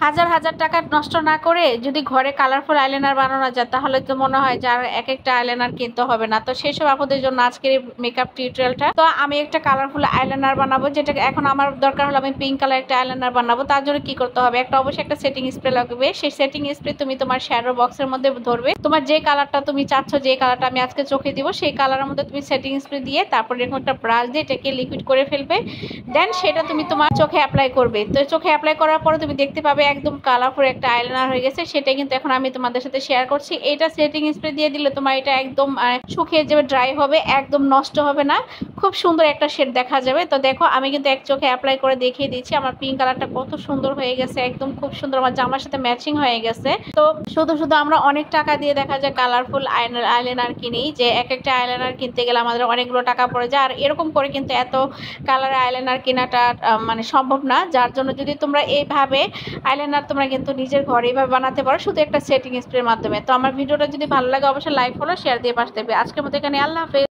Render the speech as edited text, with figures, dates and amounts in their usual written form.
হাজার হাজার টাকা নষ্ট না করে যদি ঘরে কালারফুল আইলাইনার বানানো যায় তাহলে তো মনে হয় যে আর এক একটা আইলাইনার কিনতে হবে না। তো সেসব আপুদের জন্য আজকের এই মেকআপ টিউটোরিয়ালটা। তো আমি একটা কালারফুল আইলাইনার বানাবো, যেটা এখন আমার দরকার হলো আমি পিঙ্ক কালার একটা আইলাইনার বানাবো। তার জন্য কি করতে হবে, একটা অবশ্যই একটা সেটিং স্প্রে লাগবে। সেই সেটিং স্প্রে তুমি তোমার শ্যাডো বক্সের মধ্যে ধরবে, তোমার যে কালারটা তুমি চাচ্ছ, যে কালারটা আমি আজকে চোখে দিব সেই কালারের মধ্যে তুমি সেটিং স্প্রে দিয়ে তারপর এরকম একটা ব্রাশ দিয়ে এটাকে লিকুইড করে ফেলবে। দেন সেটা তুমি তোমার চোখে অ্যাপ্লাই করবে। তো চোখে অ্যাপ্লাই করার পরে তুমি দেখতে পাবে একদম কালারফুল একটা আইলাইনার হয়ে গেছে। সেটা কিন্তু এখন আমি তোমাদের সাথে শেয়ার করছি। এটা সেটিং স্প্রে দিয়ে দিলে তোমার এটা একদম শুকিয়ে যাবে, ড্রাই হবে, একদম নষ্ট হবে না, খুব সুন্দর একটা শেড দেখা যাবে। তো দেখো আমি কিন্তু এক চোখে অ্যাপ্লাই করে দেখিয়ে দিচ্ছি আমার পিঙ্ক কালারটা কত সুন্দর হয়ে গেছে, একদম খুব সুন্দর আমার জামার সাথে ম্যাচিং হয়ে গেছে। তো শুধু শুধু আমরা অনেক টাকা দিয়ে দেখা যায় কালারফুল আইলাইনার কিনি, যে এক একটা আইলাইনার কিনতে গেলে আমাদের অনেকগুলো টাকা পড়ে যায়। আর এরকম করে কিন্তু এত কালার আইলাইনার কেনাটা মানে সম্ভব না। যার জন্য যদি তোমরা এইভাবে আইলাইনার তোমরা কিন্তু নিজের ঘরে এইভাবে বানাতে পারো শুধু একটা সেটিং স্প্রের মাধ্যমে। তো আমার ভিডিওটা যদি ভালো লাগে অবশ্যই লাইক ফলো শেয়ার দিয়ে পাশে দেবে। আজকের মতো এখানে, আল্লাহ হাফেজ।